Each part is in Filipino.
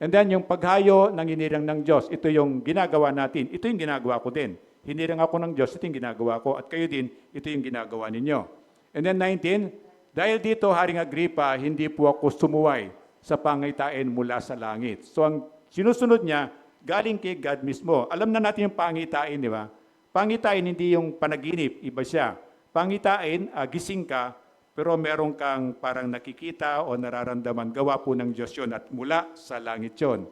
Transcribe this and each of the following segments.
And then yung paghayo ng hinirang ng Diyos, ito yung ginagawa natin. Ito yung ginagawa ko din. Hinirang ako ng Diyos, ito yung ginagawa ko. At kayo din, ito yung ginagawa ninyo. And then 19, dahil dito, Haring Agripa, hindi po ako sumuway sa pangitain mula sa langit. So ang sinusunod niya, galing kay God mismo. Alam na natin yung pangitain, di ba? Pangitain, hindi yung panaginip, iba siya. Pangitain, gising ka, pero meron kang parang nakikita o nararamdaman, gawa po ng Diyos yun at mula sa langit yun.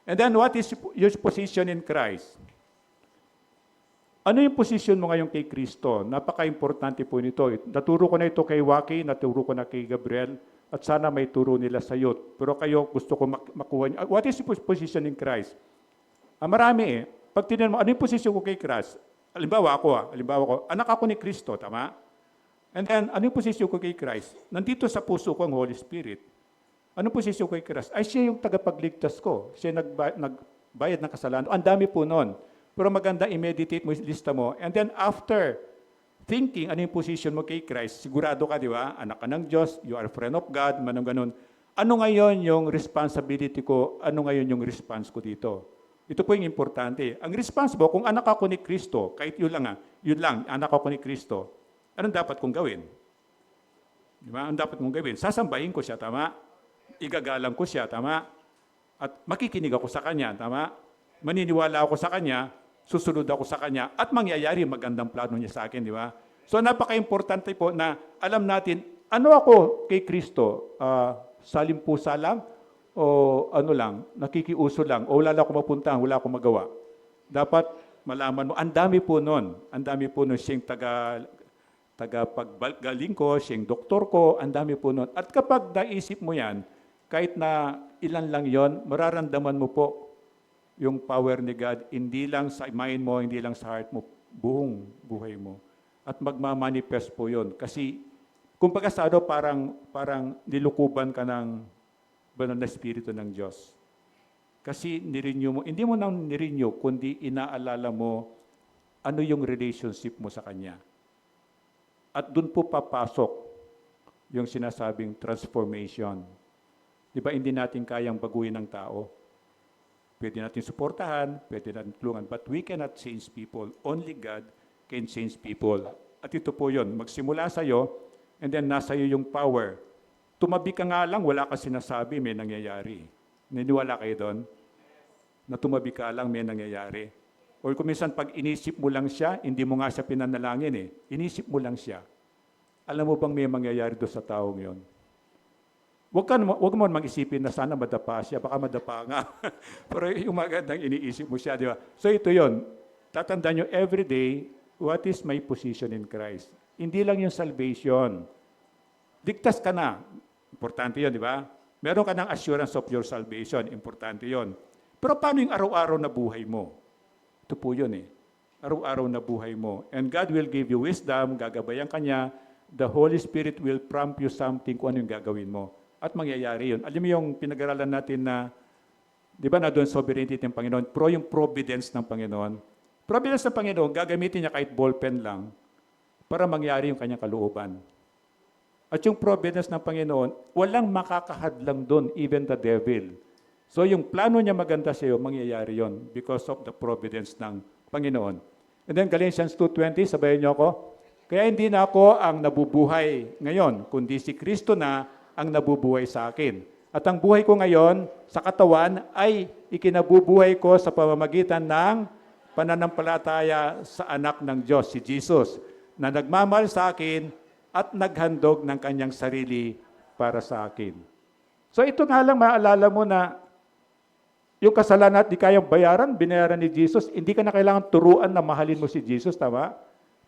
And then, what is your position in Christ? Ano yung position mo ngayon kay Kristo? Napaka-importante po nito. Naturo ko na ito kay Waki, naturo ko na kay Gabriel, at sana may turo nila sa youth. Pero kayo, gusto ko makuha niyo. What is your position in Christ? Marami eh. Pag tinanong mo, ano yung position ko kay Christ? Halimbawa ko, anak ako ni Kristo, tama? And then, ano yung posisyon ko kay Christ? Nandito sa puso ko ang Holy Spirit. Ano posisyon ko kay Christ? Ay, siya yung tagapagligtas ko. Siya nagbayad ng kasalanan. Ang dami po nun. Pero maganda, i-meditate mo, lista mo. And then, after thinking, ano yung posisyon mo kay Christ, sigurado ka, di ba? Anak ka ng Diyos, you are a friend of God, manong ganun. Ano ngayon yung responsibility ko? Ano ngayon yung response ko dito? Ito po yung importante. Ang response mo, kung anak ako ni Kristo, kahit yun lang, anak ako ni Kristo, anong dapat kong gawin? Di ba? Anong dapat kong gawin? Sasambahin ko siya, tama? Igagalang ko siya, tama? At makikinig ako sa Kanya, tama? Maniniwala ako sa Kanya, susunod ako sa Kanya, at mangyayari magandang plano niya sa akin, di ba? So napaka-importante po na alam natin, ano ako kay Kristo? Salimpusa lang? O ano lang, nakikiuso lang? O wala lang ako mapuntahan, wala akong magawa? Dapat malaman mo, ang dami po nun siyang tagapaggaling ko, siyang doktor ko, ang dami po nun. At kapag naisip mo yan, kahit na ilan lang yon, mararamdaman mo po yung power ni God, hindi lang sa mind mo, hindi lang sa heart mo, buong buhay mo. At magmamanifest po yon. Kasi, kung pagkasado, parang nilukuban ka ng banal na Espiritu ng Diyos. Kasi nirenew mo, hindi mo nang nirenew, kundi inaalala mo ano yung relationship mo sa Kanya. At doon po papasok yung sinasabing transformation. Di ba hindi natin kayang baguhin ng tao? Pwede natin suportahan, pwede natin tulungan, but we cannot change people. Only God can change people. At ito po yun, magsimula sa'yo, and then nasa iyo yung power. Tumabi ka nga lang, wala ka sinasabi, may nangyayari. Niniwala kayo doon? Na tumabi ka lang, may nangyayari. Or kung minsan, pag inisip mo lang siya, hindi mo nga siya pinanalangin eh. Inisip mo lang siya. Alam mo bang may mangyayari doon sa taong yon? Huwag mo mag-isipin na sana madapa siya, baka madapa nga. Pero yung magandang iniisip mo siya, di ba? So ito yon. Tatandaan nyo, every day, what is my position in Christ? Hindi lang yung salvation. Ligtas ka na. Importante yon, di ba? Meron ka ng assurance of your salvation. Importante yon. Pero paano yung araw-araw na buhay mo? Ito po yun eh. Araw-araw na buhay mo. And God will give you wisdom, gagabayan ka niya. The Holy Spirit will prompt you something kung ano yung gagawin mo. At mangyayari yun. Alam mo yung pinag-aralan natin na, di ba na doon sovereignty ng Panginoon, pero yung providence ng Panginoon. Providence ng Panginoon, gagamitin niya kahit ballpen lang para mangyari yung kanyang kalooban. At yung providence ng Panginoon, walang makakahadlang doon, even the devil. So yung plano niya maganda sa iyo, mangyayari yon because of the providence ng Panginoon. And then Galatians 2:20, sabayan niyo ako. Kaya hindi na ako ang nabubuhay ngayon, kundi si Kristo na ang nabubuhay sa akin. At ang buhay ko ngayon sa katawan ay ikinabubuhay ko sa pamamagitan ng pananampalataya sa anak ng Diyos, si Jesus, na nagmamahal sa akin at naghandog ng kanyang sarili para sa akin. So ito nga lang maalala mo na yung kasalanan at di kayang bayaran, binayaran ni Jesus, hindi ka na kailangan turuan na mahalin mo si Jesus, tama?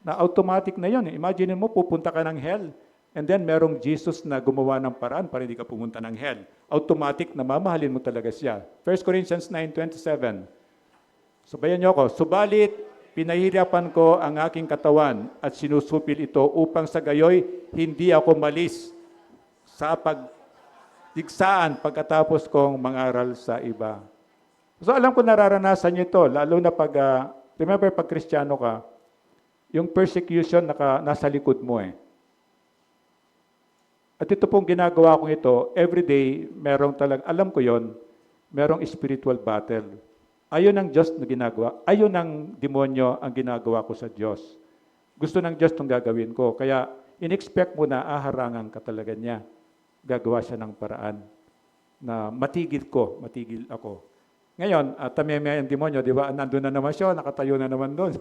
Na automatic na yun. Imagine mo, pupunta ka ng hell, and then merong Jesus na gumawa ng paraan para hindi ka pumunta ng hell. Automatic na mamahalin mo talaga siya. 1 Corinthians 9:27. Sabayan niyo ako, subalit, pinahirapan ko ang aking katawan at sinusupil ito upang sa gayoy hindi ako malis sa pagdigsaan pagkatapos kong mangaral sa iba. So alam ko nararanasan niyo ito, lalo na remember pag Kristiyano ka, yung persecution nasa likod mo eh. At ito pong ginagawa kong ito, everyday, merong talagang, alam ko yon merong spiritual battle. Ayon ng Diyos na ginagawa, ayon ng demonyo ang ginagawa ko sa Diyos. Gusto ng Diyos itong gagawin ko. Kaya, in-expect mo na harangan ka talaga niya. Gagawa siya ng paraan na matigil ako. Ngayon, tameme ang demonyo, di ba? Nandun na naman siya, nakatayo na naman doon.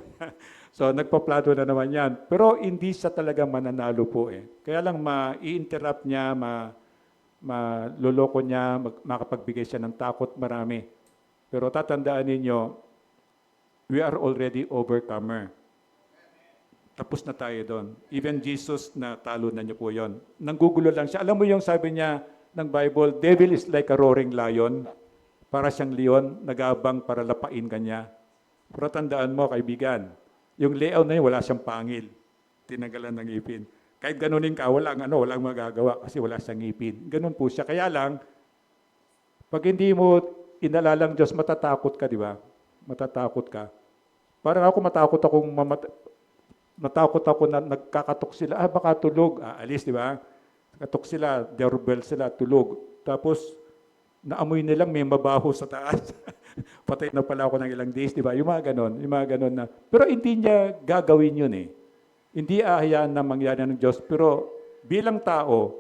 So, nagpaplado na naman yan. Pero hindi siya talaga mananalo po eh. Kaya lang ma-i-interrupt niya, maloloko niya, makapagbigay siya ng takot marami. Pero tatandaan ninyo, we are already overcomer. Tapos na tayo doon. Even Jesus, natalo na niyo po yon. Nanggugulo lang siya. Alam mo yung sabi niya ng Bible, devil is like a roaring lion. Para siyang leon, nagabang para lapain kanya. Pero tandaan mo, kaibigan, yung leon na yun, wala siyang pangil. Tinanggalan ng ngipin. Kahit ganunin ka, walang magagawa kasi wala siyang ngipin. Ganun po siya. Kaya lang, pag hindi mo inalalang Diyos, matatakot ka, di ba? Matatakot ka. Parang ako natakot ako na nagkakatok sila. Baka tulog. Alis, di ba? Katok sila, doorbell sila, tulog. Tapos, naamoy nilang may mabaho sa taas. Patay na pala ako ng ilang days, di ba? Yung mga ganon na. Pero hindi niya gagawin yun eh. Hindi ahayaan na mangyari ng Diyos. Pero bilang tao,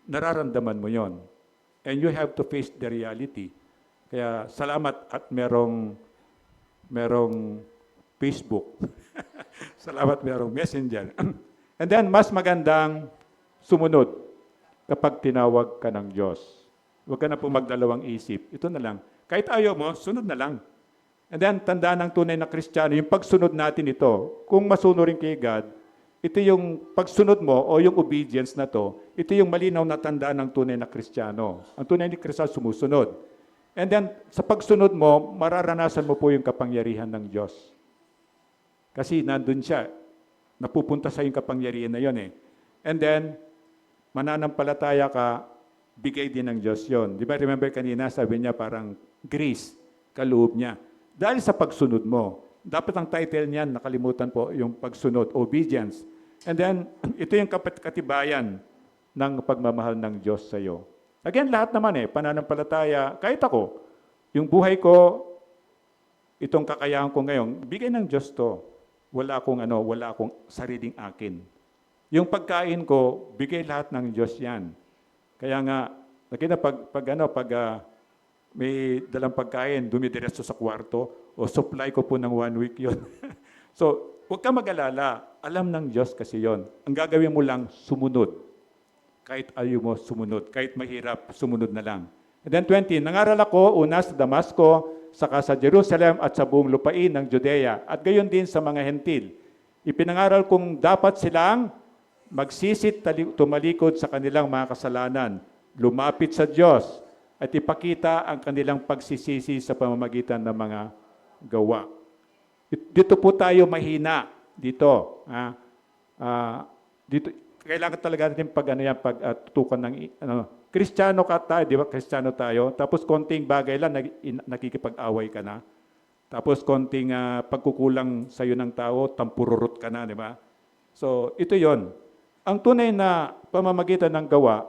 nararamdaman mo yon. And you have to face the reality. Kaya salamat at merong Facebook. Salamat merong Messenger. And then, mas magandang sumunod kapag tinawag ka ng Diyos. Huwag ka na po magdalawang isip. Ito na lang. Kahit ayaw mo, sunod na lang. And then, tandaan ng tunay na Kristiyano, yung pagsunod natin ito, kung masunurin kay God, ito yung pagsunod mo o yung obedience na to, ito yung malinaw na tandaan ng tunay na Kristiyano. Ang tunay na Kristiyano sumusunod. And then, sa pagsunod mo, mararanasan mo po yung kapangyarihan ng Diyos. Kasi nandun siya. Napupunta sa yung kapangyarihan na yun eh. And then, mananampalataya ka, bigay din ng Diyos yon. Di ba, remember kanina, sabi niya parang grace, kaloob niya. Dahil sa pagsunod mo, dapat ang title niyan, nakalimutan po, yung pagsunod, obedience. And then, ito yung katibayan ng pagmamahal ng Diyos sa iyo. Again, lahat naman pananampalataya, kahit ako, yung buhay ko, itong kakayahan ko ngayon, bigay ng Diyos to. Wala akong sariling akin. Yung pagkain ko, bigay lahat ng Diyos yan. Kaya nga, nakita pag may dalang pagkain, dumidiretso sa kwarto, o supply ko po ng 1 week yon. So, huwag ka mag-alala. Alam ng Diyos kasi yon. Ang gagawin mo lang, sumunod. Kahit ayaw mo, sumunod. Kahit mahirap, sumunod na lang. And then 20, nangaral ako una sa Damasco, saka sa Jerusalem at sa buong lupain ng Judea, at gayon din sa mga hentil. Ipinangaral kong dapat silang magsisit tumalikod sa kanilang mga kasalanan, lumapit sa Diyos, at ipakita ang kanilang pagsisisi sa pamamagitan ng mga gawa. Dito po tayo mahina. Dito. Dito kailangan talaga natin pagtutukan ng Kristiyano ka tayo, di ba? Kristiyano tayo. Tapos konting bagay lang, nakikipag-away ka na. Tapos konting pagkukulang sa iyo ng tao, tampururot ka na, di ba? So, ito yon. Ang tunay na pamamagitan ng gawa,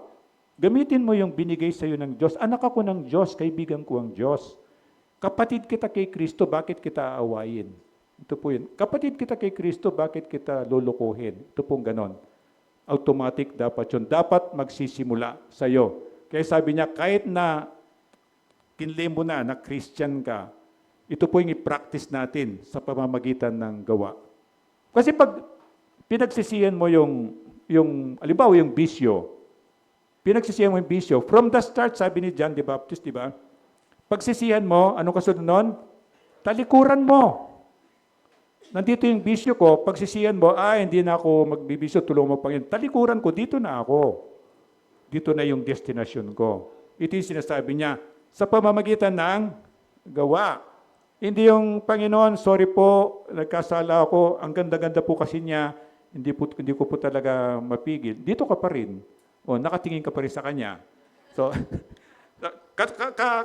gamitin mo yung binigay sa iyo ng Diyos. Anak ako ng Diyos, kaibigan ko ang Diyos. Kapatid kita kay Kristo, bakit kita aawayin? Ito po yun. Kapatid kita kay Kristo, bakit kita lulukuhin? Ito pong ganon. Automatic dapat yun. Dapat magsisimula sa iyo. Kaya sabi niya, kahit na kinlim mo na Christian ka, ito po yung i-practice natin sa pamamagitan ng gawa. Kasi pag pinagsisihan mo yung halimbawa yung bisyo, pinagsisihan mo yung bisyo, from the start, sabi ni John the Baptist, di ba? Pagsisihan mo, anong kasunod nun? Talikuran mo. Nandito yung bisyo ko, pagsisihan mo, hindi na ako magbibisyo, tulungan mo Panginoon. Talikuran ko, dito na ako. Dito na yung destination ko. Ito yung sinasabi niya, sa pamamagitan ng gawa. Hindi yung Panginoon, sorry po, nagkasala ako, ang ganda-ganda po kasi niya, hindi ko po talaga mapigil. Dito ka pa rin. O, nakatingin ka pa rin sa Kanya. So,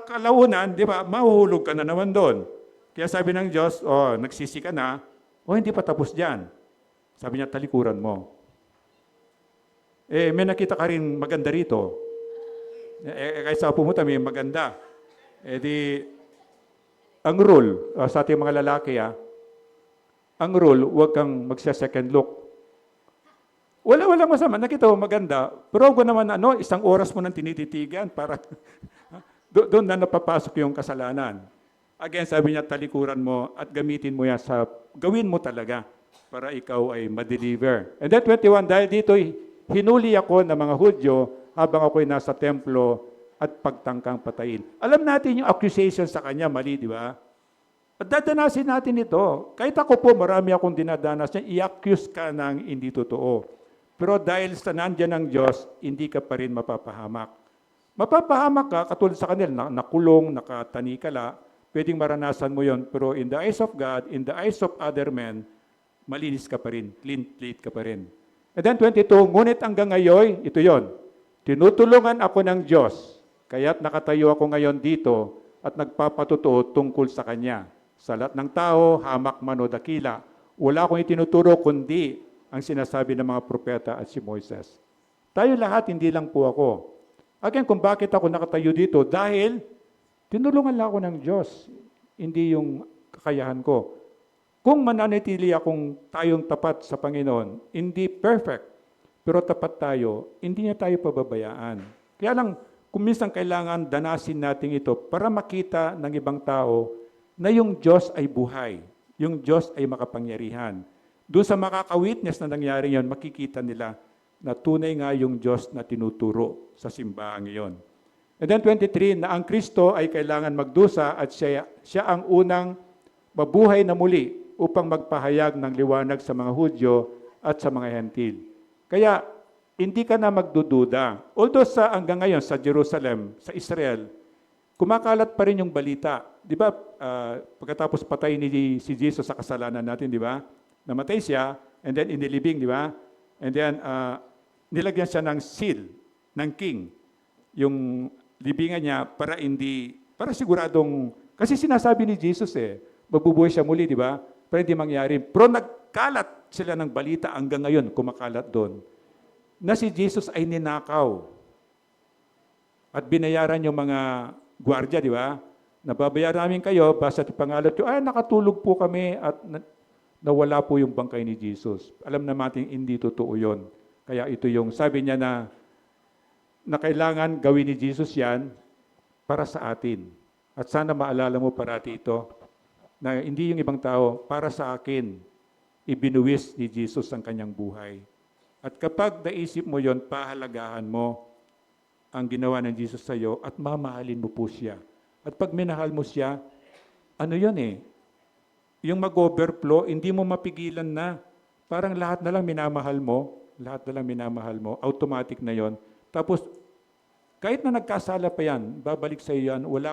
kalaunan, di ba, mahuhulog ka na naman doon. Kaya sabi ng Diyos, nagsisi ka na, hindi pa tapos dyan. Sabi niya, talikuran mo. May nakita ka rin maganda rito. Kaysa pumunta, may maganda. Eh di, ang rule, sa ating mga lalaki, ang rule, huwag kang magsa-second look. Walang masama. Nakita mo, maganda. Pero huwag naman, isang oras mo nang tinititigan para doon na napapasok yung kasalanan. Again, sabi niya, talikuran mo at gamitin mo yan gawin mo talaga para ikaw ay ma-deliver. And then 21, dahil dito, hinuli ako ng mga Hudyo habang ako'y nasa templo at pagtangkang patayin. Alam natin yung accusation sa kanya, mali, di ba? At dadanasin natin ito. Kahit ako po, marami akong dinadanas niya, i-accuse ka ng hindi totoo. Pero dahil sa nandiyan ng Diyos, hindi ka pa rin mapapahamak. Mapapahamak ka, katulad sa kanila, nakulong, nakatanikala, pwedeng maranasan mo yon. Pero in the eyes of God, in the eyes of other men, malinis ka pa rin, clean plate ka pa rin. And then 22, ngunit hanggang ngayon, ito yon. Tinutulungan ako ng Diyos, kaya't nakatayo ako ngayon dito at nagpapatotoo tungkol sa Kanya. Sa lahat ng tao, hamak man o dakila, wala akong itinuturo kundi ang sinasabi ng mga propeta at si Moises. Tayo lahat, hindi lang po ako. Again, kung bakit ako nakatayo dito, dahil tinulungan lang ako ng Diyos, hindi yung kakayahan ko. Kung mananatili akong tayong tapat sa Panginoon, hindi perfect, pero tapat tayo, hindi niya tayo pababayaan. Kaya lang, kung minsan kailangan danasin natin ito para makita ng ibang tao na yung Diyos ay buhay, yung Diyos ay makapangyarihan. Doon sa makaka-witness na nangyari yon, makikita nila na tunay nga yung Diyos na tinuturo sa simbahan ngayon. And then 23, na ang Kristo ay kailangan magdusa at siya ang unang mabuhay na muli upang magpahayag ng liwanag sa mga Hudyo at sa mga Hentil. Kaya, hindi ka na magdududa. Although hanggang ngayon sa Jerusalem, sa Israel, kumakalat pa rin yung balita. Di ba, pagkatapos patay si Jesus sa kasalanan natin, di ba? Namatay siya, and then inilibing, di ba? And then, nilagyan siya ng seal, ng king. Yung libingan niya para siguradong, kasi sinasabi ni Jesus mabubuhay siya muli, di ba? Pero hindi mangyari. Pero nagkalat sila ng balita hanggang ngayon, kumakalat doon, na si Jesus ay ninakaw. At binayaran yung mga gwardiya, di ba? Nababayaran namin kayo, basta pangalat nyo, nakatulog po kami at nawala po yung bangkay ni Jesus. Alam naman hindi totoo yun. Kaya ito yung sabi niya na kailangan gawin ni Jesus yan para sa atin. At sana maalala mo parati ito, na hindi yung ibang tao, para sa akin, ibinuwis ni Jesus ang kanyang buhay. At kapag naisip mo yon, pahalagahan mo ang ginawa ng Jesus sa iyo at mamahalin mo po siya. At pag minahal mo siya, yung mag-overflow, hindi mo mapigilan na. Parang lahat na lang minamahal mo, automatic na yon. Tapos, kahit na nagkasala pa yan, babalik sa iyo yan, wala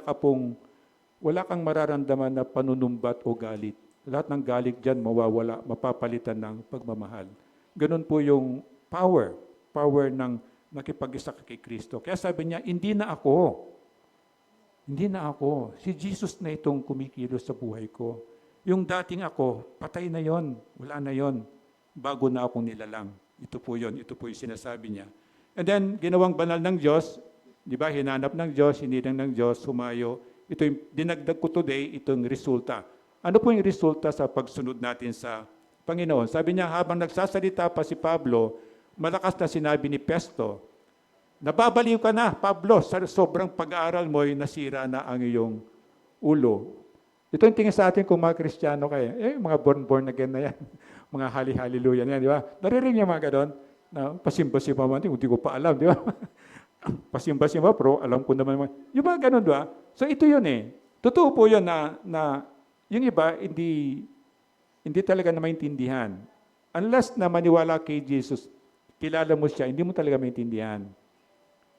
kang mararamdaman na panunumbat o galit. Lahat ng galit dyan, mawawala, mapapalitan ng pagmamahal. Ganun po yung power ng nakipag-isa kay Kristo. Kaya sabi niya, hindi na ako. Si Jesus na itong kumikilos sa buhay ko. Yung dating ako, patay na yon, wala na yon, bago na akong nilalang. Ito po yung sinasabi niya. And then, ginawang banal ng Diyos, di ba, hinanap ng Diyos, hinirang ng Diyos, sumayo. Ito yung dinagdag ko today, itong resulta. Ano po yung resulta sa pagsunod natin sa Panginoon? Sabi niya, habang nagsasalita pa si Pablo, malakas na sinabi ni Festo, nababaliw ka na, Pablo, sa sobrang pag-aaral mo, nasira na ang iyong ulo. Ito yung tingin sa atin kung mga Kristiyano kayo. Mga born again na yan. Mga hallelujah na yan, di ba? Naririnig niya mga gano'n, na pasimba-simba man, hindi ko pa alam, di ba? Pasimba-simba, pero alam ko naman. Yung mga gano'n, di ba? So ito yun Totoo po yun na yung iba, hindi talaga na maintindihan. Unless na maniwala kay Jesus, kilala mo siya, hindi mo talaga maintindihan.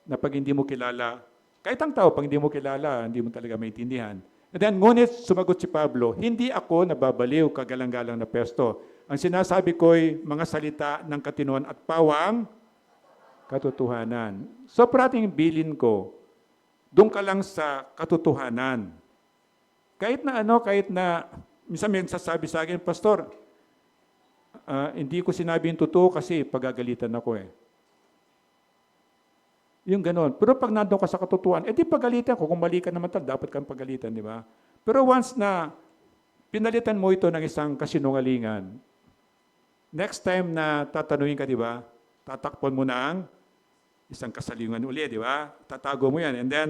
Na pag hindi mo kilala, kahit ang tao, pag hindi mo kilala, hindi mo talaga maintindihan. And then, ngunit sumagot si Pablo, hindi ako nababaliw kagalang-galang na Festo. Ang sinasabi ko'y mga salita ng katinuan at pawang katotohanan. So, parating bilin ko, doon ka lang sa katotohanan. Kahit na, minsan may nagsasabi sa akin, Pastor, hindi ko sinabi yung totoo kasi pagagalitan ako Yung ganon. Pero pag nandun ka sa katotohanan, di pagalitan ko. Kung mali ka naman dapat kang pagalitan, di ba? Pero once na pinalitan mo ito ng isang kasinungalingan, next time na tatanungin ka, di ba? Tatakpon mo na ang isang kasalingan uli, di ba? Tatago mo yan. And then,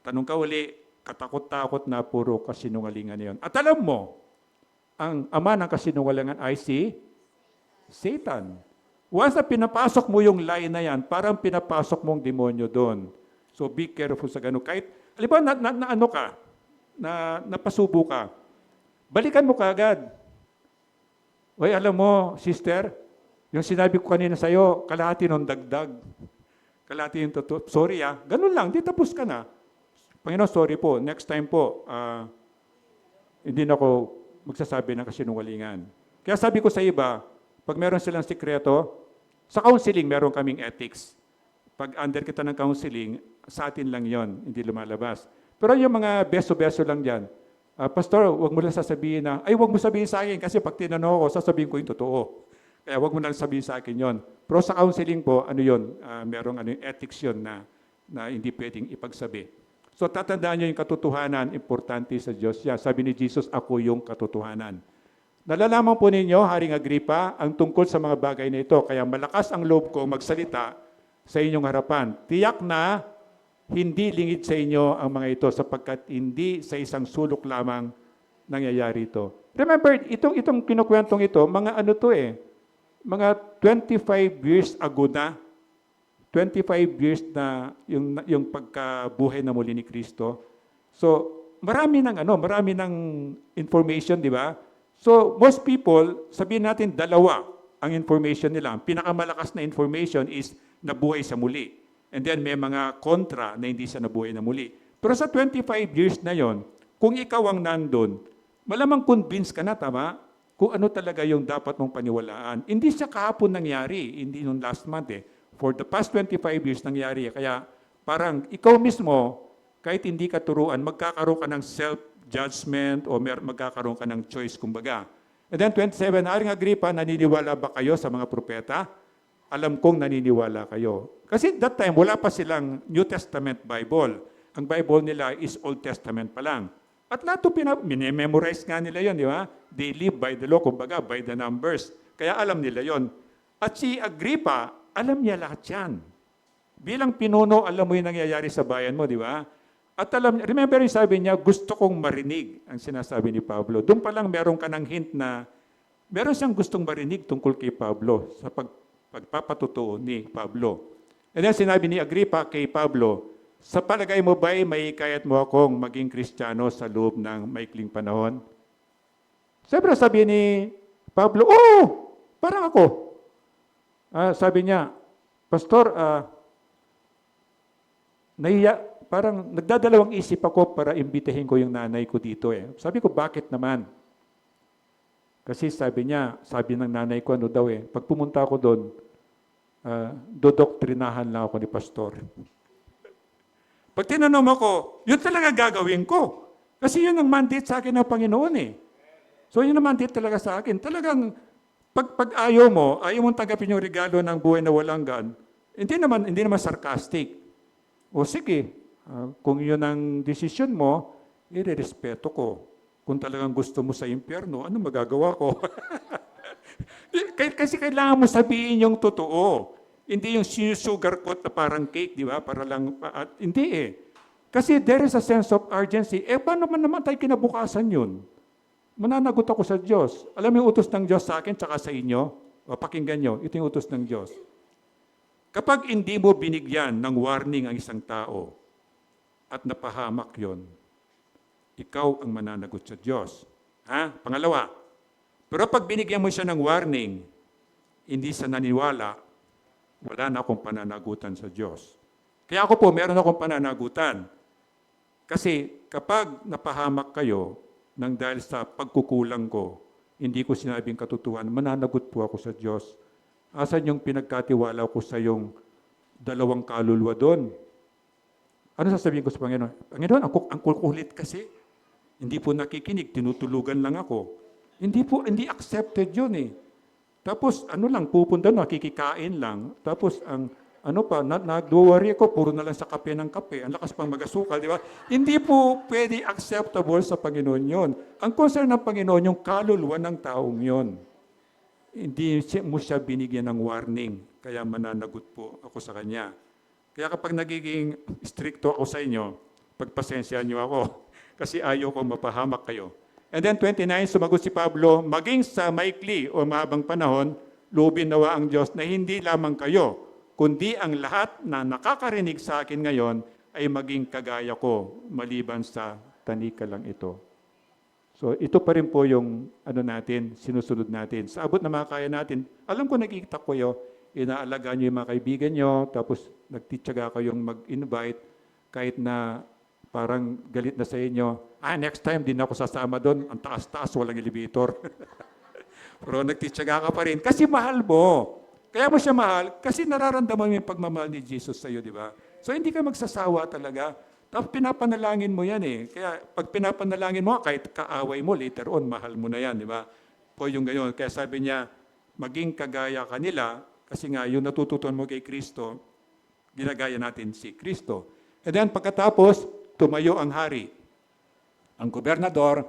tanong ka uli, katakot-takot na puro kasinungalingan na yun. At alam mo, ang ama ng kasinungalingan ay si Satan. Once na pinapasok mo yung lie na yan, parang pinapasok mong demonyo doon. So be careful sa ganun. Kahit, alam ba, ano ka, napasubo ka, balikan mo kaagad. Oy, alam mo, sister, yung sinabi ko kanina sa'yo, kalahati ng dagdag. Kalahati yung totoo. Sorry ganun lang, di tapos ka na. Panginoon, sorry po, next time po, hindi na ako magsasabi ng kasinungalingan. Kaya sabi ko sa iba, pag meron silang sikreto, sa counseling meron kaming ethics. Pag under kita ng counseling, sa atin lang yon, hindi lumalabas. Pero yung mga beso-beso lang dyan, Pastor, wag mo lang sasabihin na, ay wag mo sabihin sa akin kasi pag tinanong ako, sasabihin ko yung totoo. Kaya wag mo lang sabihin sa akin yon. Pero sa counseling po, ano yon, merong ethics yon na hindi pwedeng ipagsabi. So tatandaan nyo yung katotohanan, importante sa Diyos. Yeah, sabi ni Jesus, ako yung katotohanan. Nalalaman po ninyo, Haring Agripa, ang tungkol sa mga bagay na ito. Kaya malakas ang loob ko magsalita sa inyong harapan. Tiyak na hindi lingid sa inyo ang mga ito sapagkat hindi sa isang sulok lamang nangyayari ito. Remember, itong kinukwentong ito, mga ano to mga 25 years ago na, 25 years na yung pagkabuhay na muli ni Kristo. So, marami ng information, di ba? So, most people, sabihin natin dalawa ang information nila. Ang pinakamalakas na information is nabuhay sa muli. And then may mga kontra na hindi siya nabuhay na muli. Pero sa 25 years na yon, kung ikaw ang nandun, malamang convinced ka na, tama? Kung ano talaga yung dapat mong paniwalaan. Hindi siya kahapon nangyari, hindi nung last month For the past 25 years nangyari. Kaya parang ikaw mismo, kahit hindi ka turuan, magkakaroon ka ng self-judgment o magkakaroon ka ng choice, kumbaga. And then 27, Haring Agripa, naniniwala ba kayo sa mga propeta? Alam kong naniniwala kayo. Kasi that time, wala pa silang New Testament Bible. Ang Bible nila is Old Testament pa lang. At lahat ito memorize nga nila yon, di ba? They live by the law, kumbaga, by the numbers. Kaya alam nila yon. At si Agripa, alam niya lahat yan. Bilang pinuno, alam mo yung nangyayari sa bayan mo, di ba? At remember yung sabi niya, gusto kong marinig ang sinasabi ni Pablo. Doon pa lang meron ka ng hint na meron siyang gustong marinig tungkol kay Pablo sa pagpapatutuo ni Pablo. And then sinabi ni Agripa kay Pablo, sa palagay mo ba'y may hikayat mo akong maging Kristiyano sa loob ng maikling panahon? Siyempre sabi ni Pablo, parang ako. Sabi niya, Pastor, parang nagdadalawang isip ako para imbitahin ko yung nanay ko dito. Sabi ko, bakit naman? Kasi sabi ng nanay ko, pag pumunta ako doon, dodoktrinahan lang ako ni Pastor. Pag tinanong ako, yun talaga gagawin ko. Kasi yun ang mandate sa akin ng Panginoon So yun ang mandate talaga sa akin. Talagang, pag ayaw mong tanggapin yung regalo ng buhay na walang gan, hindi naman sarcastic. O sige, kung yun ang desisyon mo, irerespeto ko. Kung talagang gusto mo sa impyerno, ano magagawa ko? Kasi kailangan mo sabihin yung totoo. Hindi yung sugarcoat na parang cake, di ba? Para lang, hindi Kasi there is a sense of urgency. Paano naman tayo kinabukasan yun? Mananagot ako sa Diyos. Alam mo yung utos ng Diyos sa akin, tsaka sa inyo? O pakinggan nyo, ito yung utos ng Diyos. Kapag hindi mo binigyan ng warning ang isang tao at napahamak yon, ikaw ang mananagot sa Diyos. Pangalawa, pero pag binigyan mo siya ng warning, hindi siya naniwala, wala na akong pananagutan sa Diyos. Kaya ako po, meron akong pananagutan. Kasi kapag napahamak kayo nang dahil sa pagkukulang ko, hindi ko sinabing katotohanan, mananagot po ako sa Diyos. Asan yung pinagkatiwala ko sa yung dalawang kaluluwa doon? Ano sasabihin ko sa Panginoon? Panginoon, ang kukulit kasi. Hindi po nakikinig, tinutulugan lang ako. Hindi accepted yun Tapos pupunta nakikikain lang. Tapos ang Ano pa, nag-worry ako, puro na lang sa kape ng kape. Ang lakas pang magasukal, di ba? Hindi po pwede acceptable sa Panginoon yon. Ang concern ng Panginoon, yung kaluluwa ng taong yon. Hindi mo siya binigyan ng warning, kaya mananagot po ako sa kanya. Kaya kapag nagiging stricto ako sa inyo, pagpasensyahan niyo ako kasi ayaw ko mapahamak kayo. And then 29, sumagot si Pablo, maging sa maikli o mahabang panahon, loobin nawa ang Diyos na hindi lamang kayo, kundi ang lahat na nakakarinig sa akin ngayon ay maging kagaya ko, maliban sa tanika lang ito. So ito pa rin po yung natin, sinusunod natin. Sa abot na makakaya natin, alam ko nakikita ko kayo, inaalagaan nyo yung mga kaibigan nyo, tapos nagtitsaga kayong mag-invite, kahit na parang galit na sa inyo, next time din ako sasama doon, ang taas-taas, walang elevator. Pero nagtitsaga ka pa rin, kasi mahal mo. Kaya mo siya mahal, kasi nararamdaman mo yung pagmamahal ni Jesus sa iyo, di ba? So hindi ka magsasawa talaga. Tapos pinapanalangin mo yan eh. Kaya pag pinapanalangin mo, kahit kaaway mo, later on, mahal mo na yan, di ba? Po yung gayon. Kaya sabi niya, maging kagaya kanila, kasi nga yung natututunan mo kay Kristo, ginagaya natin si Kristo. And then pagkatapos, tumayo ang hari. Ang gobernador,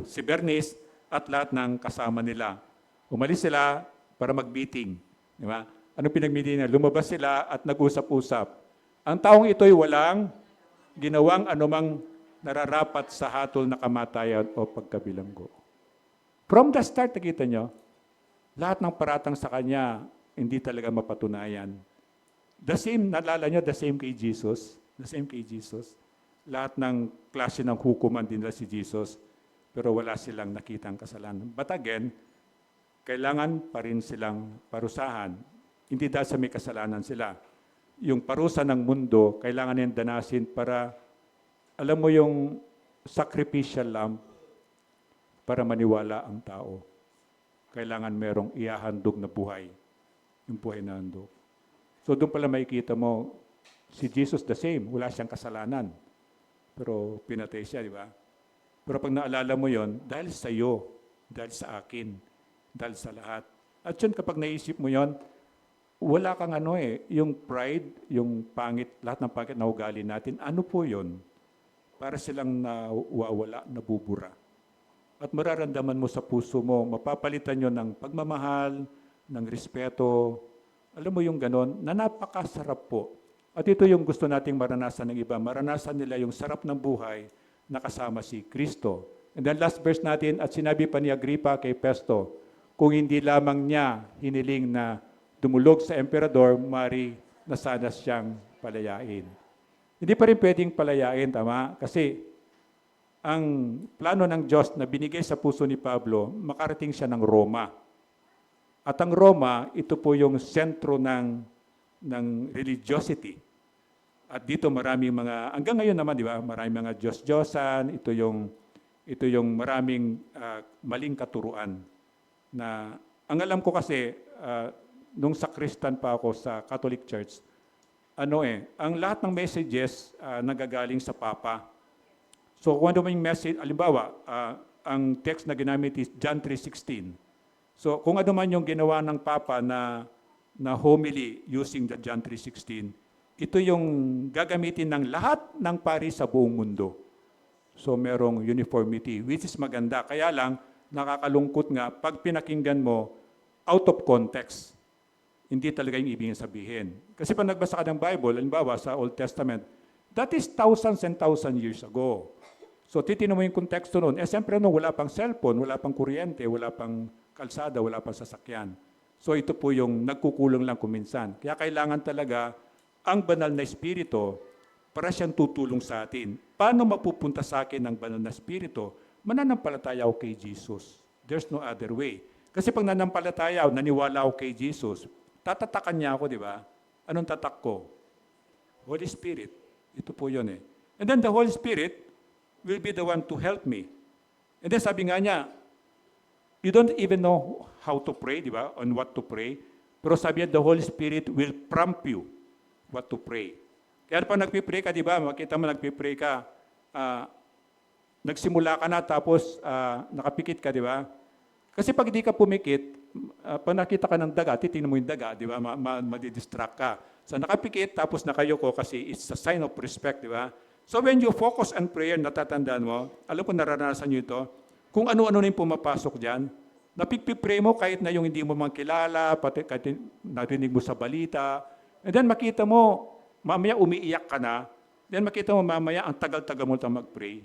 si Bernice, at lahat ng kasama nila. Umalis sila para mag-meeting. Di ba? Anong pinag-meeting na? Lumabas sila at nag-usap-usap. Ang taong ito'y walang ginawang anumang nararapat sa hatol na kamatayan o pagkabilanggo. From the start, nakita nyo, lahat ng paratang sa kanya, hindi talaga mapatunayan. The same, nalala nyo, the same kay Jesus. The same kay Jesus. Lahat ng klase ng hukuman din na si Jesus, pero wala silang nakitang kasalanan. But again, kailangan pa rin silang parusahan. Hindi dahil sa may kasalanan sila. Yung parusa ng mundo, kailangan niyang danasin para, alam mo yung sacrificial lamb, para maniwala ang tao. Kailangan merong ihahandog na buhay. Yung buhay na handog. So doon pala makikita mo, si Jesus the same, wala siyang kasalanan. Pero pinatay siya, di ba? Pero pag naalala mo yon, dahil sa iyo, dahil sa akin, dahil sa lahat. At yun, kapag naisip mo yon, wala kang yung pride, yung pangit, lahat ng pangit na ugali natin, ano po yon? Para silang nawawala, nabubura. At mararamdaman mo sa puso mo, mapapalitan yun ng pagmamahal, ng respeto. Alam mo yung ganon, na napakasarap po. At ito yung gusto nating maranasan ng iba. Maranasan nila yung sarap ng buhay na kasama si Kristo. And then last verse natin, at sinabi pa ni Agripa kay Festo, kung hindi lamang niya hiniling na dumulog sa emperador, mari na sana siyang palayain. Hindi pa rin pwedeng palayain, tama? Kasi ang plano ng Diyos na binigay sa puso ni Pablo, makarating siya ng Roma. At ang Roma, ito po yung sentro ng religiosity. At dito maraming mga, hanggang ngayon naman, di ba, maraming mga Diyos-Diyosan, ito yung maraming maling katuruan. Na, ang alam ko kasi, nung sakristan pa ako sa Catholic Church, ang lahat ng messages nagagaling sa Papa. So kung ano yung message, alimbawa, ang text na ginamit is John 3:16. So kung ano man yung ginawa ng Papa na homily using the John 3:16, ito yung gagamitin ng lahat ng pari sa buong mundo. So merong uniformity, which is maganda. Kaya lang, nakakalungkot nga, pag pinakinggan mo, out of context. Hindi talaga yung ibig sabihin. Kasi pag nagbasa ka ng Bible, halimbawa sa Old Testament, that is thousands and thousands years ago. So titinan mo yung konteksto noon. Siyempre wala pang cellphone, wala pang kuryente, wala pang kalsada, wala pang sasakyan. So ito po yung nagkukulang lang kuminsan. Kaya kailangan talaga ang banal na espiritu para siyang tutulong sa atin. Paano mapupunta sa akin ang banal na espiritu? Mananampalataya ako kay Jesus. There's no other way. Kasi pag nanampalataya ako, naniwala ako kay Jesus, tatatakan niya ako, di ba? Anong tatak ko? Holy Spirit. Ito po yun eh. And then the Holy Spirit will be the one to help me. And then sabi nga niya, you don't even know how to pray, di ba? On what to pray. Pero sabi niya, the Holy Spirit will prompt you what to pray. Kaya pag nagpipray ka, di ba? Makita mo nagpipray ka, nagsimula ka na tapos nakapikit ka, di ba? Kasi pag di ka pumikit, pag nakita ka ng daga, titingnan mo yung daga, di ba? Madidistract ka. So nakapikit, tapos nakayuko kasi it's a sign of respect, di ba? So when you focus on prayer, natatandaan mo, alam ko naranasan nyo ito, kung ano-ano na yung pumapasok dyan, napipipray mo kahit na yung hindi mo man kilala, pati kahit narinig mo sa balita, and then makita mo, mamaya umiiyak ka na, then makita mo mamaya ang tagal-tagal mo lang mag-pray.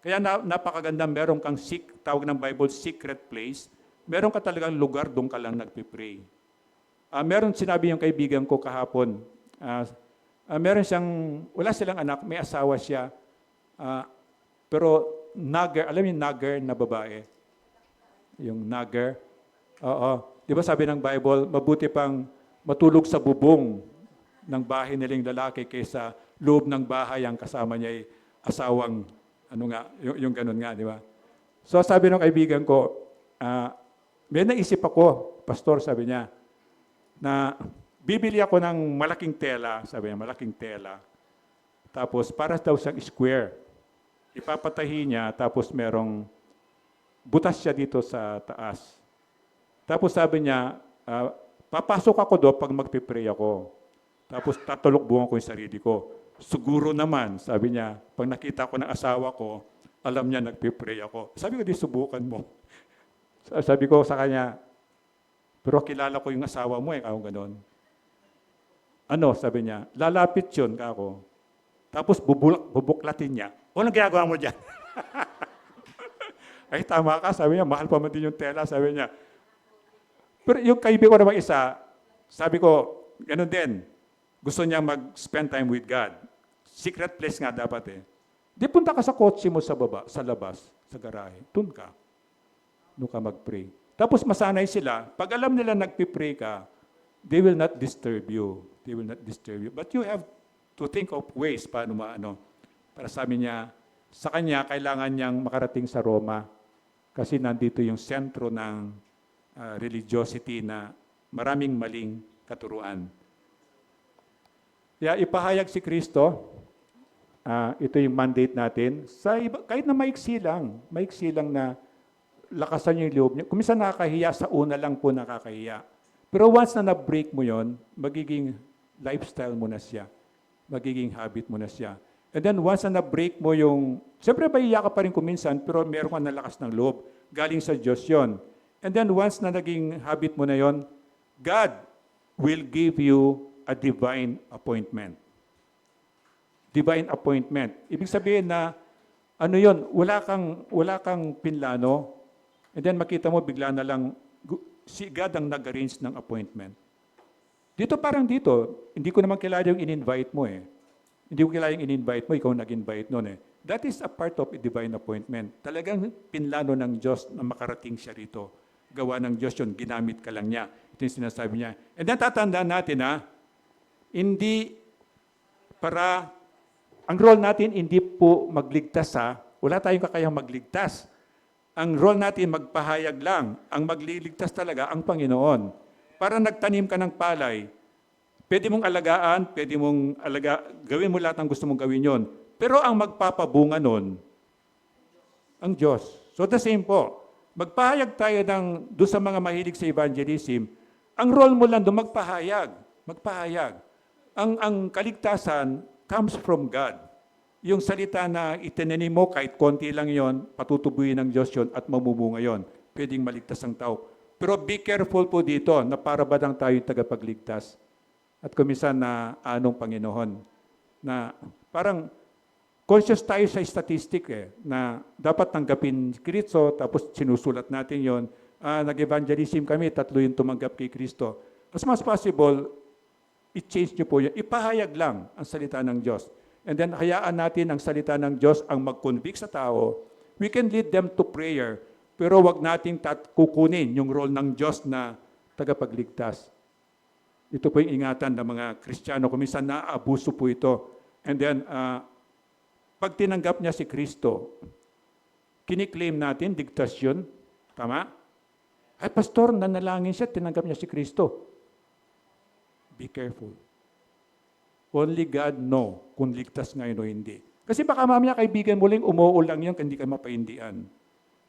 Kaya napakaganda, meron kang tawag ng Bible, secret place, meron ka talagang lugar, doon ka lang nagpipray. Meron sinabi yung kaibigan ko kahapon, meron siyang, wala silang anak, may asawa siya, pero nagger, alam yung nagger na babae? Yung nagger. Oo. Di ba sabi ng Bible, mabuti pang matulog sa bubong ng bahay nilang lalaki kaysa loob ng bahay ang kasama niya ay asawang, yung ganun nga, di ba? So sabi ng kaibigan ko, may naisip ako, pastor, sabi niya, na bibili ako ng malaking tela, sabi niya, malaking tela. Tapos para daw siyang square. Ipapatahi niya, tapos merong butas siya dito sa taas. Tapos sabi niya, papasok ako doon pag magpipray ako. Tapos tatulukbuhan ko yung sarili ko. Siguro naman, sabi niya, pag nakita ko ng asawa ko, alam niya nagpipray ako. Sabi ko, di subukan mo. Sabi ko sa kanya, pero kilala ko yung asawa mo ako ganon. Ano, sabi niya, lalapit yun ako. Tapos bubuklatin niya. Anong ginagawa mo dyan? Ay, tama ka, sabi niya, mahal pa man din yung tela, sabi niya. Pero yung kaibigan ko naman isa, sabi ko, gano'n din, gusto niya mag-spend time with God. Secret place nga dapat eh. Di punta ka sa kotse mo sa baba, sa labas, sa garahe. Doon ka. Doon ka mag-pray. Tapos masanay sila, pag alam nila nagpipray ka, they will not disturb you. They will not disturb you. But you have to think of ways paano para sabi niya, sa kanya, kailangan niyang makarating sa Roma kasi nandito yung sentro ng religiosity na maraming maling katuruan. Kaya ipahayag si Kristo, ito yung mandate natin, kahit na maiksi lang na lakasan yung loob niya. Kung minsan nakakahiya, sa una lang po nakakahiya. Pero once na na-break mo yon, magiging lifestyle mo na siya. Magiging habit mo na siya. And then once na na-break mo yung, siyempre mahihiya ka pa rin kuminsan, pero meron ka na lakas ng loob. Galing sa Diyos yon. And then once na naging habit mo na yon, God will give you a divine appointment. Divine appointment. Ibig sabihin na, wala kang pinlano, and then makita mo bigla na lang, si God ang nag-arrange ng appointment. Dito parang dito, hindi ko naman kilala yung in-invite mo eh. Hindi ko kilala yung in-invite mo, ikaw nag-invite nun eh. That is a part of a divine appointment. Talagang pinlano ng Diyos na makarating siya rito. Gawa ng Diyos yun, ginamit ka lang niya. Ito yung sinasabi niya. And then tatandaan natin hindi ang role natin hindi po magligtas wala tayong kakayang magligtas. Ang role natin magpahayag lang. Ang magliligtas talaga ang Panginoon. Para nagtanim ka ng palay, pwede mong alagaan, gawin mo lahat ng gusto mong gawin yon. Pero ang magpapabunga nun, ang Diyos. So the same po. Magpahayag tayo doon sa mga mahilig sa evangelism, ang role mo lang doon magpahayag. Magpahayag. Ang kaligtasan comes from God. Yung salita na itinanim mo, kahit konti lang yon, patutubuin ng Diyos yon at mamumunga yon. Pwedeng maligtas ang tao. Pero be careful po dito na para ba lang tayo yung tagapagligtas. At kumisan na anong Panginoon. Na parang conscious tayo sa statistic na dapat tanggapin Kristo, tapos sinusulat natin yon. Nag-evangelism kami, 3 yung tumanggap kay Kristo. As much as possible, i-change nyo po yun. Ipahayag lang ang salita ng Diyos. And then, hayaan natin ang salita ng Diyos ang mag-convict sa tao. We can lead them to prayer, pero wag nating kukunin yung role ng Diyos na tagapagligtas. Ito po yung ingatan ng mga Kristiyano. Kung minsan naaabuso po ito. And then, pag tinanggap niya si Kristo, kiniklaim natin, ligtas yun. Tama? Ay, pastor, nanalangin siya, tinanggap niya si Kristo. Be careful. Only God know kung ligtas ngayon o hindi. Kasi baka mamaya kaibigan mo lang, umuulang yan, hindi ka mapaindian.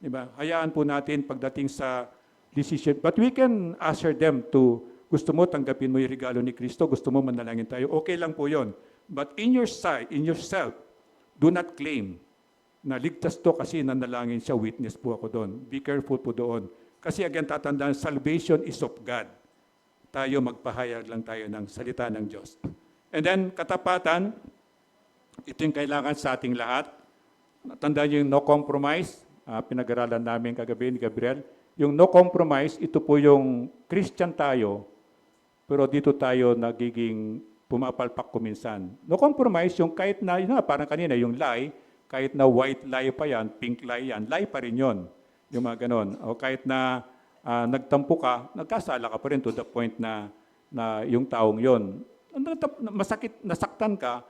Diba? Hayaan po natin pagdating sa decision. But we can assure them to, gusto mo tanggapin mo yung regalo ni Kristo, gusto mo manalangin tayo, okay lang po yon. But in your side, in yourself, do not claim na ligtas to kasi nanalangin siya, witness po ako doon. Be careful po doon. Kasi again, tatandaan, salvation is of God. Tayo magpahayag lang tayo ng salita ng Diyos. And then, katapatan, ito yung kailangan sa ating lahat. Tandaan yung no compromise, pinag-aralan namin kagabi ni Gabriel. Yung no compromise, ito po yung Christian tayo, pero dito tayo nagiging pumapalpak kuminsan. No compromise, yung kahit na, yun nga, parang kanina, yung lie, kahit na white lie pa yan, pink lie yan, lie pa rin yun. Yung mga ganon. O kahit na nagtampo ka, nagkasala ka pa rin to the point na yung taong yon. Masakit, nasaktan ka,